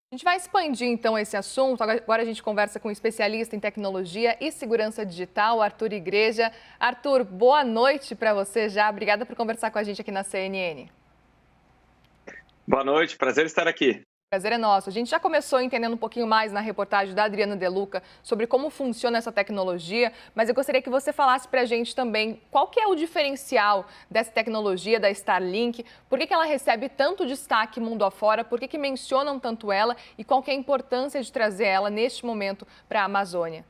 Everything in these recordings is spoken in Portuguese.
A gente vai expandir então esse assunto. Agora a gente conversa com um especialista em tecnologia e segurança digital, Arthur Igreja. Arthur, boa noite para você já. Obrigada por conversar com a gente aqui na CNN. Boa noite, prazer estar aqui. Prazer é nosso. A gente já começou entendendo um pouquinho mais na reportagem da Adriana De Luca sobre como funciona essa tecnologia, mas eu gostaria que você falasse para a gente também qual que é o diferencial dessa tecnologia da Starlink, por que ela recebe tanto destaque mundo afora, por que mencionam tanto ela e qual que é a importância de trazer ela neste momento para a Amazônia.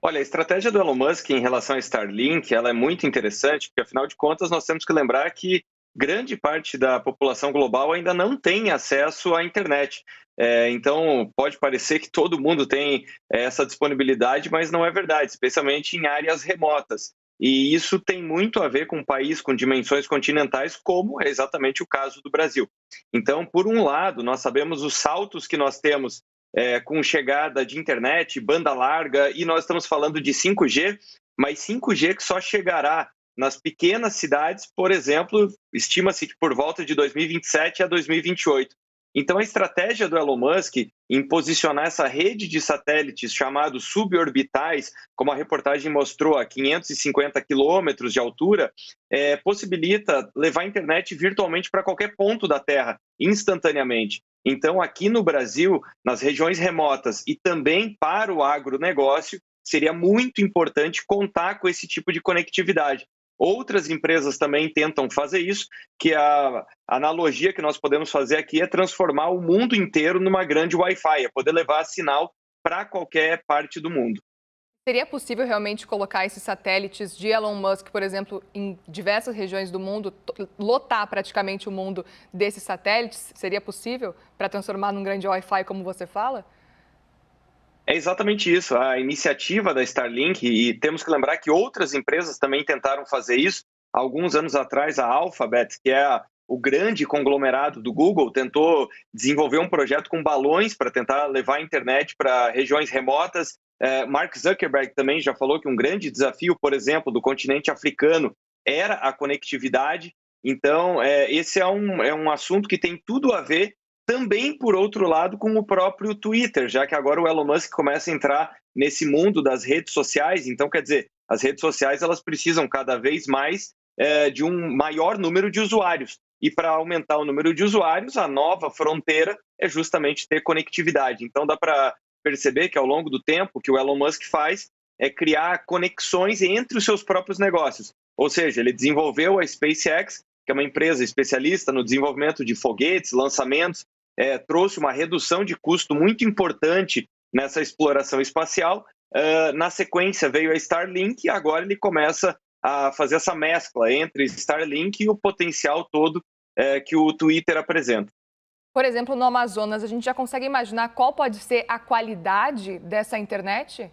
Olha, a estratégia do Elon Musk em relação à Starlink, ela é muito interessante, porque afinal de contas nós temos que lembrar que grande parte da população global ainda não tem acesso à internet. Então, pode parecer que todo mundo tem essa disponibilidade, mas não é verdade, especialmente em áreas remotas. E isso tem muito a ver com um país com dimensões continentais, como é exatamente o caso do Brasil. Então, por um lado, nós sabemos os saltos que nós temos com chegada de internet, banda larga, e nós estamos falando de 5G, mas 5G que só chegará nas pequenas cidades, por exemplo, estima-se que por volta de 2027 a 2028. Então, a estratégia do Elon Musk em posicionar essa rede de satélites chamados suborbitais, como a reportagem mostrou, a 550 quilômetros de altura, possibilita levar a internet virtualmente para qualquer ponto da Terra, instantaneamente. Então, aqui no Brasil, nas regiões remotas e também para o agronegócio, seria muito importante contar com esse tipo de conectividade. Outras empresas também tentam fazer isso, que a analogia que nós podemos fazer aqui é transformar o mundo inteiro numa grande Wi-Fi, é poder levar sinal para qualquer parte do mundo. Seria possível realmente colocar esses satélites de Elon Musk, por exemplo, em diversas regiões do mundo, lotar praticamente o mundo desses satélites? Seria possível para transformar num grande Wi-Fi, como você fala? É exatamente isso, a iniciativa da Starlink, e temos que lembrar que outras empresas também tentaram fazer isso. Alguns anos atrás, a Alphabet, que é o grande conglomerado do Google, tentou desenvolver um projeto com balões para tentar levar a internet para regiões remotas. Mark Zuckerberg também já falou que um grande desafio, por exemplo, do continente africano era a conectividade. Então, esse é um assunto que tem tudo a ver também, por outro lado, com o próprio Twitter, já que agora o Elon Musk começa a entrar nesse mundo das redes sociais. Então, quer dizer, as redes sociais elas precisam cada vez mais de um maior número de usuários. E para aumentar o número de usuários, a nova fronteira é justamente ter conectividade. Então, dá para perceber que ao longo do tempo, o que o Elon Musk faz é criar conexões entre os seus próprios negócios. Ou seja, ele desenvolveu a SpaceX, que é uma empresa especialista no desenvolvimento de foguetes, lançamentos, trouxe uma redução de custo muito importante nessa exploração espacial. Na sequência veio a Starlink e agora ele começa a fazer essa mescla entre Starlink e o potencial todo que o Twitter apresenta. Por exemplo, no Amazonas, a gente já consegue imaginar qual pode ser a qualidade dessa internet?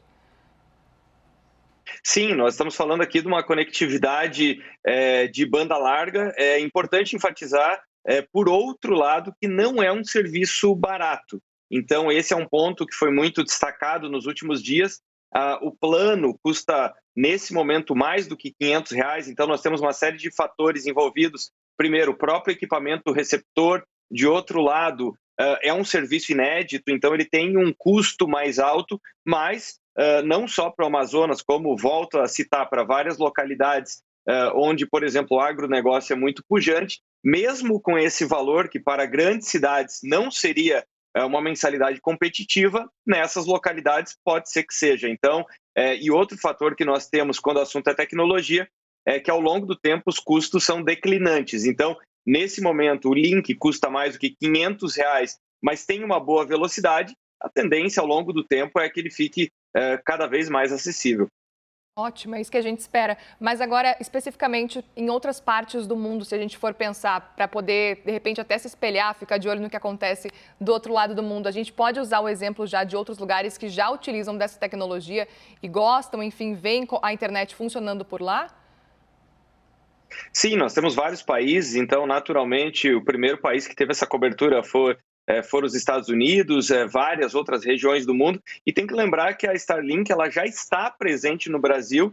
Sim, nós estamos falando aqui de uma conectividade de banda larga. É importante enfatizar, por outro lado, que não é um serviço barato. Então, esse é um ponto que foi muito destacado nos últimos dias. O plano custa, nesse momento, mais do que R$ 500. Então, nós temos uma série de fatores envolvidos. Primeiro, o próprio equipamento receptor. De outro lado, é um serviço inédito, então ele tem um custo mais alto, mas não só para o Amazonas, como volto a citar para várias localidades onde, por exemplo, o agronegócio é muito pujante, mesmo com esse valor, que para grandes cidades não seria uma mensalidade competitiva, nessas localidades pode ser que seja. Então, e outro fator que nós temos quando o assunto é tecnologia, é que ao longo do tempo os custos são declinantes. Então, nesse momento, o link custa mais do que R$ 500, mas tem uma boa velocidade. A tendência ao longo do tempo é que ele fique cada vez mais acessível. Ótimo, é isso que a gente espera. Mas agora, especificamente em outras partes do mundo, se a gente for pensar, para poder, de repente, até se espelhar, ficar de olho no que acontece do outro lado do mundo, a gente pode usar o exemplo já de outros lugares que já utilizam dessa tecnologia e gostam, enfim, veem a internet funcionando por lá? Sim, nós temos vários países, então, naturalmente, o primeiro país que teve essa cobertura foram os Estados Unidos, várias outras regiões do mundo. E tem que lembrar que a Starlink ela já está presente no Brasil,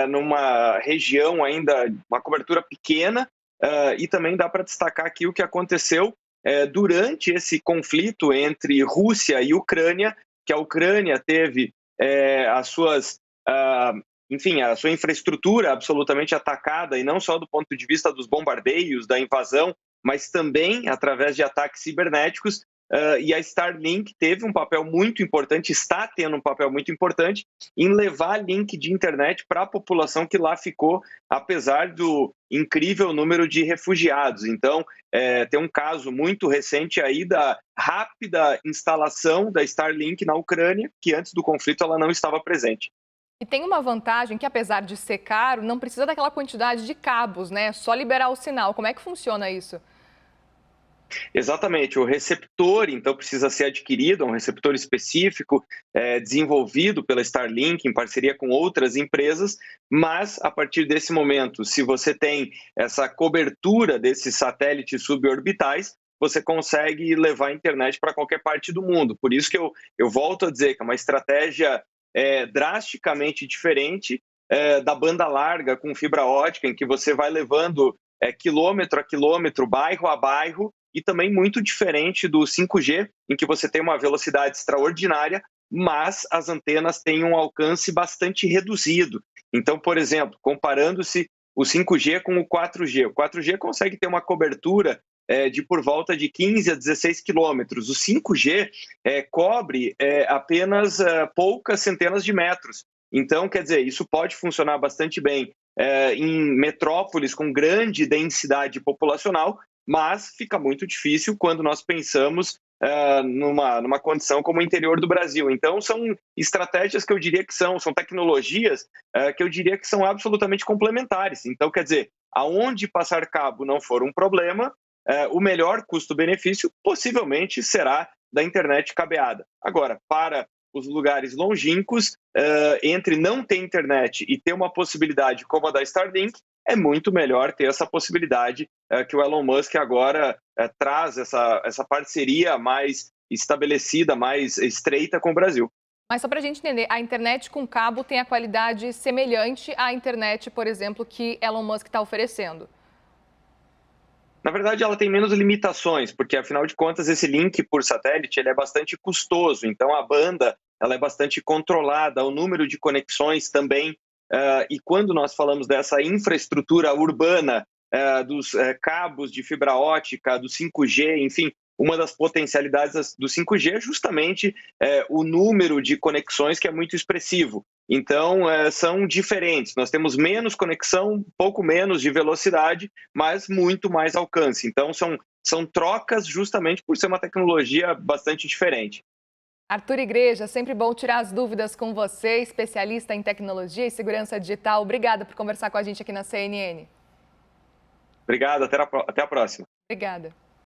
numa região ainda, uma cobertura pequena, e também dá para destacar aqui o que aconteceu durante esse conflito entre Rússia e Ucrânia, que a Ucrânia teve as suas, enfim, a sua infraestrutura absolutamente atacada, e não só do ponto de vista dos bombardeios, da invasão, mas também através de ataques cibernéticos. E a Starlink teve um papel muito importante, está tendo um papel muito importante em levar link de internet para a população que lá ficou, apesar do incrível número de refugiados. Então, tem um caso muito recente aí da rápida instalação da Starlink na Ucrânia, que antes do conflito ela não estava presente. E tem uma vantagem que, apesar de ser caro, não precisa daquela quantidade de cabos, né? É só liberar o sinal. Como é que funciona isso? Exatamente, o receptor então precisa ser adquirido, um receptor específico desenvolvido pela Starlink em parceria com outras empresas, mas a partir desse momento, se você tem essa cobertura desses satélites suborbitais, você consegue levar a internet para qualquer parte do mundo. Por isso que eu volto a dizer que é uma estratégia drasticamente diferente da banda larga com fibra ótica, em que você vai levando quilômetro a quilômetro, bairro a bairro, e também muito diferente do 5G, em que você tem uma velocidade extraordinária, mas as antenas têm um alcance bastante reduzido. Então, por exemplo, comparando-se o 5G com o 4G, o 4G consegue ter uma cobertura de por volta de 15 a 16 quilômetros. O 5G cobre apenas poucas centenas de metros. Então, quer dizer, isso pode funcionar bastante bem em metrópoles com grande densidade populacional, mas fica muito difícil quando nós pensamos numa condição como o interior do Brasil. Então, são estratégias que eu diria que são tecnologias que eu diria que são absolutamente complementares. Então, quer dizer, aonde passar cabo não for um problema, o melhor custo-benefício possivelmente será da internet cabeada. Agora, para os lugares longínquos, entre não ter internet e ter uma possibilidade como a da Starlink, é muito melhor ter essa possibilidade que o Elon Musk agora traz essa parceria mais estabelecida, mais estreita com o Brasil. Mas só para a gente entender, a internet com cabo tem a qualidade semelhante à internet, por exemplo, que Elon Musk está oferecendo? Na verdade, ela tem menos limitações, porque, afinal de contas, esse link por satélite ele é bastante custoso. Então, a banda ela é bastante controlada, o número de conexões também. E quando nós falamos dessa infraestrutura urbana, dos cabos de fibra ótica, do 5G, enfim, uma das potencialidades do 5G é justamente o número de conexões que é muito expressivo. Então, são diferentes. Nós temos menos conexão, um pouco menos de velocidade, mas muito mais alcance. Então, são trocas justamente por ser uma tecnologia bastante diferente. Arthur Igreja, sempre bom tirar as dúvidas com você, especialista em tecnologia e segurança digital. Obrigada por conversar com a gente aqui na CNN. Obrigado, até a próxima. Obrigada.